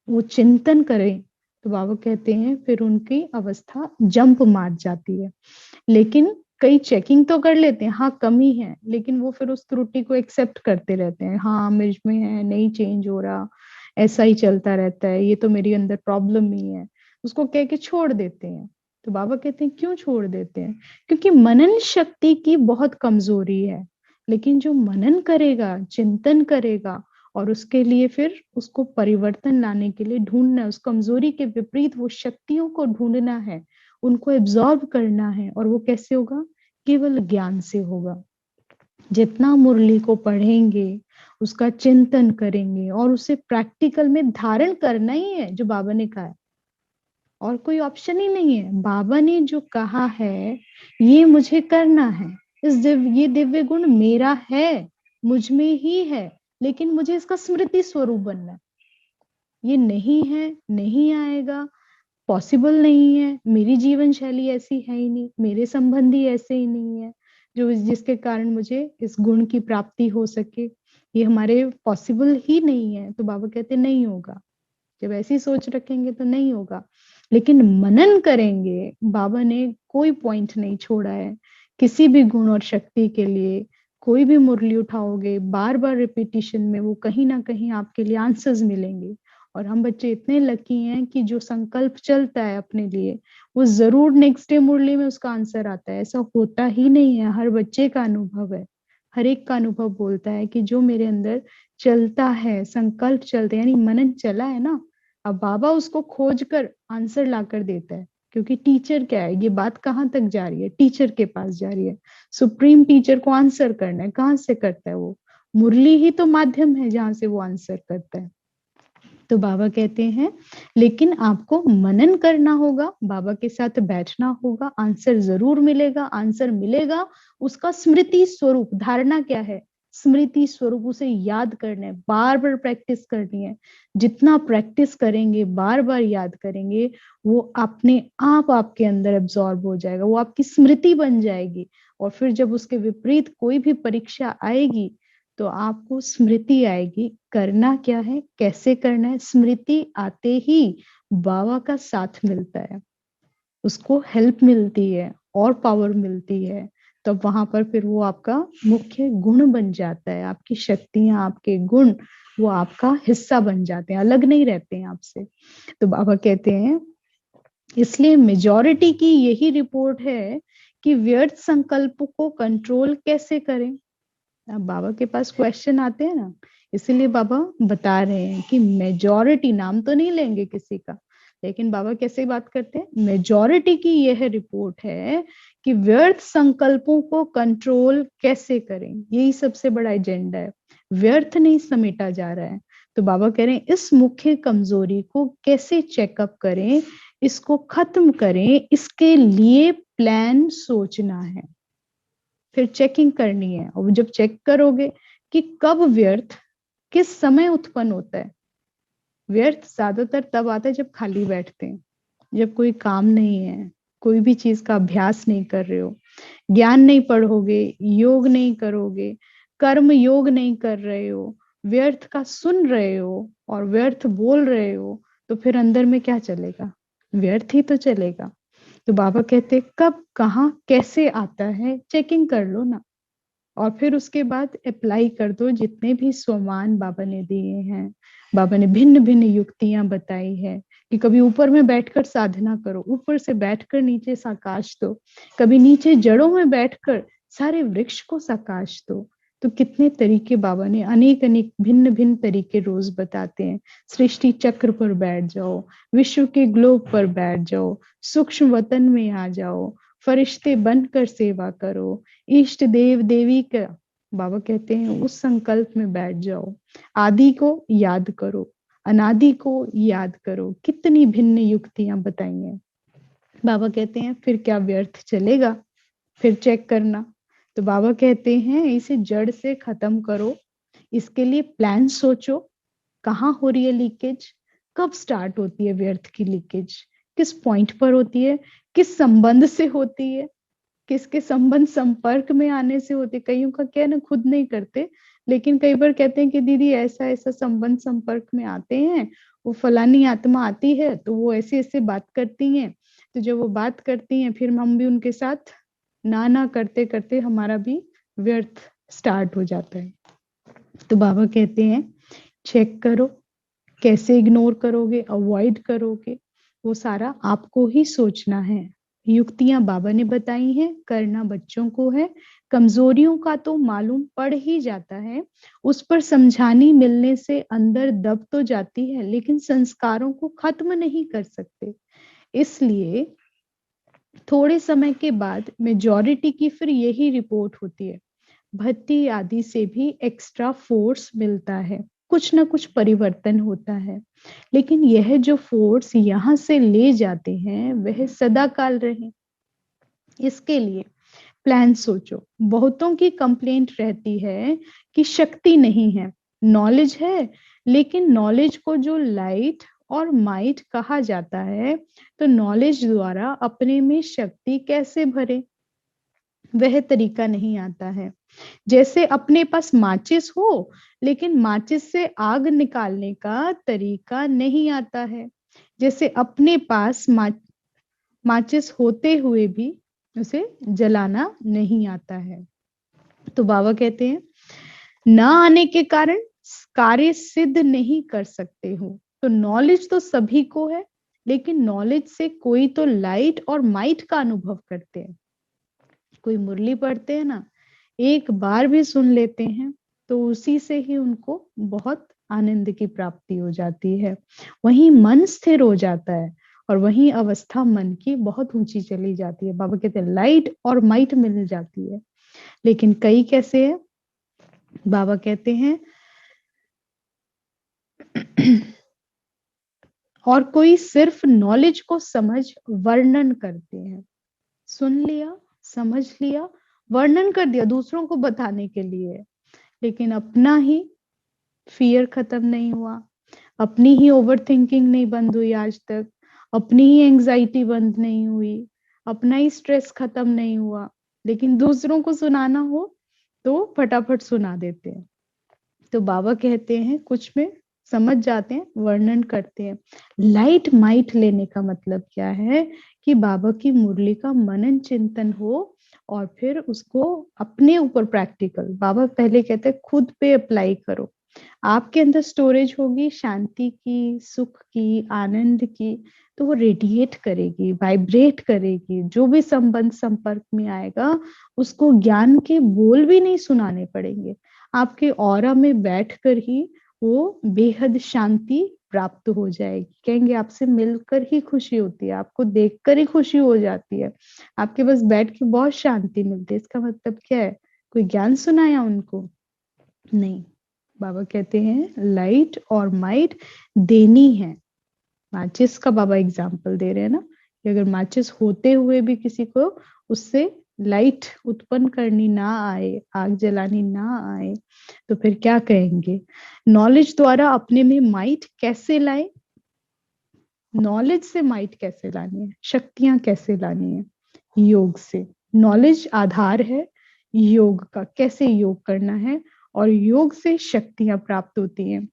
वो चिंतन करें, तो बाबा कहते हैं फिर उनकी अवस्था जंप मार जाती है। लेकिन कई चेकिंग तो कर लेते हैं, हाँ कमी है, लेकिन वो फिर उस त्रुटि को एक्सेप्ट करते रहते हैं, हाँ मुझ में है, नहीं चेंज हो रहा, ऐसा ही चलता रहता है, ये तो मेरी अंदर प्रॉब्लम ही है, उसको कह के छोड़ देते हैं। तो बाबा कहते हैं क्यों छोड़ देते हैं? क्योंकि मनन शक्ति की बहुत कमजोरी है। लेकिन जो मनन करेगा, चिंतन करेगा, और उसके लिए फिर उसको परिवर्तन लाने के लिए ढूंढना, उस कमजोरी के विपरीत वो शक्तियों को ढूंढना है, उनको एब्जॉर्ब करना है। और वो कैसे होगा? केवल ज्ञान से होगा। जितना मुरली को पढ़ेंगे, उसका चिंतन करेंगे और उसे प्रैक्टिकल में धारण करना ही है, जो बाबा ने कहा है, और कोई ऑप्शन ही नहीं है। बाबा ने जो कहा है ये मुझे करना है। ये दिव्य गुण मेरा है, मुझ में ही है, लेकिन मुझे इसका स्मृति स्वरूप बनना है। ये नहीं है, नहीं आएगा, पॉसिबल नहीं है, मेरी जीवन शैली ऐसी है ही नहीं, मेरे संबंधी ऐसे ही नहीं है जो जिसके कारण मुझे इस गुण की प्राप्ति हो सके, ये हमारे पॉसिबल ही नहीं है। तो बाबा कहते नहीं होगा। जब ऐसी सोच रखेंगे तो नहीं होगा। लेकिन मनन करेंगे, बाबा ने कोई पॉइंट नहीं छोड़ा है किसी भी गुण और शक्ति के लिए। कोई भी मुरली उठाओगे, बार बार रिपीटिशन में वो कहीं ना कहीं आपके लिए आंसर्स मिलेंगे। और हम बच्चे इतने लकी हैं कि जो संकल्प चलता है अपने लिए, वो जरूर नेक्स्ट डे मुरली में उसका आंसर आता है। ऐसा होता ही नहीं है, हर बच्चे का अनुभव है, हर एक का अनुभव बोलता है कि जो मेरे अंदर चलता है, संकल्प चलते यानी मनन चला है ना, अब बाबा उसको खोज कर आंसर ला कर देता है। क्योंकि टीचर क्या है, ये बात कहाँ तक जा रही है? टीचर के पास जा रही है। सुप्रीम टीचर को आंसर करना है, कहाँ से करता है वो? मुरली ही तो माध्यम है जहां से वो आंसर करता है। तो बाबा कहते हैं लेकिन आपको मनन करना होगा, बाबा के साथ बैठना होगा, आंसर जरूर मिलेगा। आंसर मिलेगा, उसका स्मृति स्वरूप, धारणा क्या है? स्मृति स्वरूप, उसे याद करना है, बार बार प्रैक्टिस करनी है। जितना प्रैक्टिस करेंगे, बार बार याद करेंगे, वो अपने आप आपके अंदर एब्जॉर्ब हो जाएगा, वो आपकी स्मृति बन जाएगी। और फिर जब उसके विपरीत कोई भी परीक्षा आएगी तो आपको स्मृति आएगी। करना क्या है, कैसे करना है, स्मृति आते ही बाबा का साथ मिलता है, उसको हेल्प मिलती है और पावर मिलती है। तो वहां पर फिर वो आपका मुख्य गुण बन जाता है, आपकी शक्तियां, आपके गुण वो आपका हिस्सा बन जाते हैं, अलग नहीं रहते हैं आपसे। तो बाबा कहते हैं इसलिए मेजॉरिटी की यही रिपोर्ट है कि व्यर्थ संकल्प को कंट्रोल कैसे करें। अब बाबा के पास क्वेश्चन आते हैं ना, इसीलिए बाबा बता रहे हैं कि मेजॉरिटी, नाम तो नहीं लेंगे किसी का, लेकिन बाबा कैसे बात करते हैं, मेजॉरिटी की यह रिपोर्ट है कि व्यर्थ संकल्पों को कंट्रोल कैसे करें, यही सबसे बड़ा एजेंडा है। व्यर्थ नहीं समेटा जा रहा है। तो बाबा कह रहे हैं इस मुख्य कमजोरी को कैसे चेकअप करें, इसको खत्म करें, इसके लिए प्लान सोचना है, फिर चेकिंग करनी है। और जब चेक करोगे कि कब व्यर्थ किस समय उत्पन्न होता है, व्यर्थ ज्यादातर तब आता है जब खाली बैठते हैं, जब कोई काम नहीं है, कोई भी चीज का अभ्यास नहीं कर रहे हो, ज्ञान नहीं पढ़ोगे, योग नहीं करोगे, कर्म योग नहीं कर रहे हो, व्यर्थ का सुन रहे हो और व्यर्थ बोल रहे हो, तो फिर अंदर में क्या चलेगा? व्यर्थ ही तो चलेगा। तो बाबा कहते कब कहाँ कैसे आता है चेकिंग कर लो ना, और फिर उसके बाद अप्लाई कर दो जितने भी स्वमान बाबा ने दिए हैं। बाबा ने भिन्न भिन्न युक्तियां बताई है कि कभी ऊपर में बैठकर साधना करो, ऊपर से बैठकर नीचे साकाश दो, कभी नीचे जड़ों में बैठकर सारे वृक्ष को साकाश दो। तो कितने तरीके बाबा ने अनेक अनेक भिन्न भिन्न तरीके रोज बताते हैं। सृष्टि चक्र पर बैठ जाओ, विश्व के ग्लोब पर बैठ जाओ, सूक्ष्म वतन में आ जाओ, फरिश्ते बनकर सेवा करो, इष्ट देव देवी का बाबा कहते हैं उस संकल्प में बैठ जाओ, आदि को याद करो, अनादि को याद करो। कितनी भिन्न युक्तियां बताई हैं। बाबा कहते हैं फिर क्या व्यर्थ चलेगा? फिर चेक करना। तो बाबा कहते हैं इसे जड़ से खत्म करो, इसके लिए प्लान सोचो। कहाँ हो रही है लीकेज? कब स्टार्ट होती है व्यर्थ की लीकेज? किस पॉइंट पर होती है? किस संबंध से होती है? किसके संबंध संपर्क में आने से होते? कईयों का क्या है ना, खुद नहीं करते, लेकिन कई बार कहते हैं कि दीदी ऐसा ऐसा संबंध संपर्क में आते हैं, वो फलानी आत्मा आती है तो वो ऐसे ऐसे बात करती हैं, तो जब वो बात करती हैं फिर हम भी उनके साथ ना ना करते करते हमारा भी व्यर्थ स्टार्ट हो जाता है। तो बाबा कहते हैं चेक करो, कैसे इग्नोर करोगे, अवॉइड करोगे, वो सारा आपको ही सोचना है। युक्तियां बाबा ने बताई हैं, करना बच्चों को है। कमजोरियों का तो मालूम पड़ ही जाता है, उस पर समझानी मिलने से अंदर दब तो जाती है, लेकिन संस्कारों को खत्म नहीं कर सकते। इसलिए थोड़े समय के बाद मेजॉरिटी की फिर यही रिपोर्ट होती है, भट्टी आदि से भी एक्स्ट्रा फोर्स मिलता है, कुछ ना कुछ परिवर्तन होता है, लेकिन यह जो फोर्स यहाँ से ले जाते हैं वह सदा काल रहे। इसके लिए प्लान सोचो। बहुतों की कंप्लेंट रहती है कि शक्ति नहीं है, नॉलेज है, लेकिन नॉलेज को जो लाइट और माइट कहा जाता है, तो नॉलेज द्वारा अपने में शक्ति कैसे भरे, वह तरीका नहीं आता है। जैसे अपने पास माचिस हो, लेकिन माचिस से आग निकालने का तरीका नहीं आता है। जैसे अपने पास माचिस होते हुए भी उसे जलाना नहीं आता है। तो बाबा कहते हैं ना आने के कारण कार्य सिद्ध नहीं कर सकते हो। तो नॉलेज तो सभी को है, लेकिन नॉलेज से कोई तो लाइट और माइट का अनुभव करते हैं। कोई मुरली पढ़ते हैं ना, एक बार भी सुन लेते हैं तो उसी से ही उनको बहुत आनंद की प्राप्ति हो जाती है, वहीं मन स्थिर हो जाता है और वहीं अवस्था मन की बहुत ऊंची चली जाती है। बाबा कहते हैं लाइट और माइट मिल जाती है। लेकिन कई कैसे है? बाबा कहते हैं और कोई सिर्फ नॉलेज को समझ वर्णन करते हैं। सुन लिया, समझ लिया, वर्णन कर दिया दूसरों को बताने के लिए, लेकिन अपना ही फियर खत्म नहीं हुआ, अपनी ही ओवर थिंकिंग नहीं बंद हुई आज तक, अपनी ही एंजाइटी बंद नहीं हुई, अपना ही स्ट्रेस खत्म नहीं हुआ, लेकिन दूसरों को सुनाना हो तो फटाफट सुना देते हैं। तो बाबा कहते हैं कुछ में समझ जाते हैं, वर्णन करते हैं। लाइट माइट लेने का मतलब क्या है कि बाबा की मुरली का मनन चिंतन हो और फिर उसको अपने ऊपर प्रैक्टिकल, बाबा पहले कहते हैं खुद पे अप्लाई करो। आपके अंदर स्टोरेज होगी शांति की, सुख की, आनंद की, तो वो रेडिएट करेगी, वाइब्रेट करेगी। जो भी संबंध संपर्क में आएगा उसको ज्ञान के बोल भी नहीं सुनाने पड़ेंगे, आपके ऑरा में बैठकर ही वो बेहद शांति प्राप्त हो जाएगी। कहेंगे आपसे मिलकर ही खुशी होती है, आपको देखकर ही खुशी हो जाती है, आपके पास बैठ के बहुत शांति मिलती है। इसका मतलब क्या है? कोई ज्ञान सुनाया उनको? नहीं। बाबा कहते हैं लाइट और माइट देनी है। माचिस का बाबा एग्जाम्पल दे रहे हैं ना, कि अगर माचिस होते हुए भी किसी को उससे लाइट उत्पन्न करनी ना आए, आग जलानी ना आए, तो फिर क्या कहेंगे? नॉलेज द्वारा अपने में माइट कैसे लाए? नॉलेज से माइट कैसे लानी है, शक्तियां कैसे लानी है? योग से। नॉलेज आधार है योग का, कैसे योग करना है, और योग से शक्तियां प्राप्त होती हैं।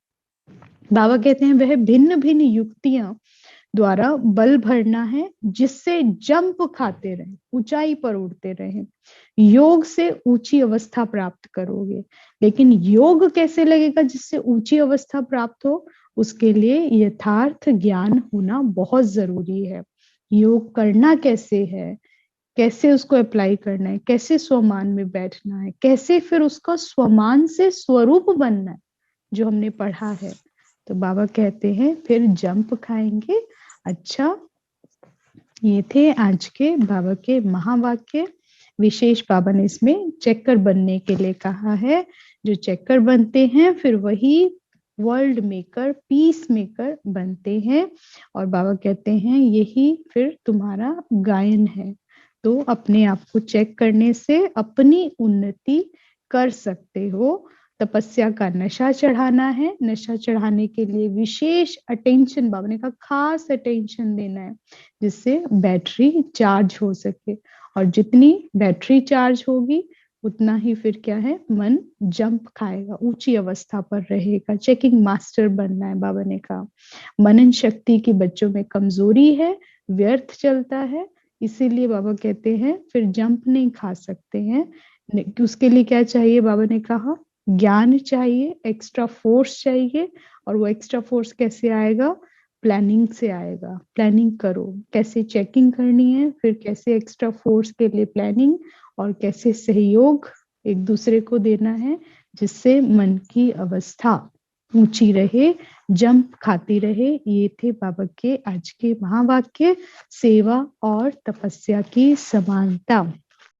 बाबा कहते हैं वह भिन्न भिन्न युक्तियां द्वारा बल भरना है, जिससे जंप खाते रहे, ऊंचाई पर उड़ते रहे। योग से ऊंची अवस्था प्राप्त करोगे, लेकिन योग कैसे लगेगा जिससे ऊंची अवस्था प्राप्त हो? उसके लिए यथार्थ ज्ञान होना बहुत जरूरी है। योग करना कैसे है, कैसे उसको अप्लाई करना है, कैसे स्वमान में बैठना है, कैसे फिर उसका स्वमान से स्वरूप बनना है, जो हमने पढ़ा है। तो बाबा कहते हैं फिर जंप खाएंगे। अच्छा, ये थे आज के बाबा के महावाक्य। विशेष बाबा ने इसमें चेकर बनने के लिए कहा है। जो चेकर बनते हैं फिर वही वर्ल्ड मेकर, पीस मेकर बनते हैं। और बाबा कहते हैं यही फिर तुम्हारा गायन है। तो अपने आप को चेक करने से अपनी उन्नति कर सकते हो। तपस्या का नशा चढ़ाना है। नशा चढ़ाने के लिए विशेष अटेंशन, बाबा ने कहा खास अटेंशन देना है, जिससे बैटरी चार्ज हो सके। और जितनी बैटरी चार्ज होगी उतना ही फिर क्या है, मन जंप खाएगा, ऊंची अवस्था पर रहेगा। चेकिंग मास्टर बनना है। बाबा ने कहा मनन शक्ति की बच्चों में कमजोरी है, व्यर्थ चलता है, इसीलिए बाबा कहते हैं फिर जंप नहीं खा सकते हैं। उसके लिए क्या चाहिए? बाबा ने कहा ज्ञान चाहिए, एक्स्ट्रा फोर्स चाहिए। और वो एक्स्ट्रा फोर्स कैसे आएगा? प्लानिंग से आएगा। प्लानिंग करो, कैसे चेकिंग करनी है, फिर कैसे एक्स्ट्रा फोर्स के लिए प्लानिंग, और कैसे सहयोग एक दूसरे को देना है, जिससे मन की अवस्था ऊंची रहे, जंप खाती रहे। ये थे बाबा के आज के महावाक्य। सेवा और तपस्या की समानता।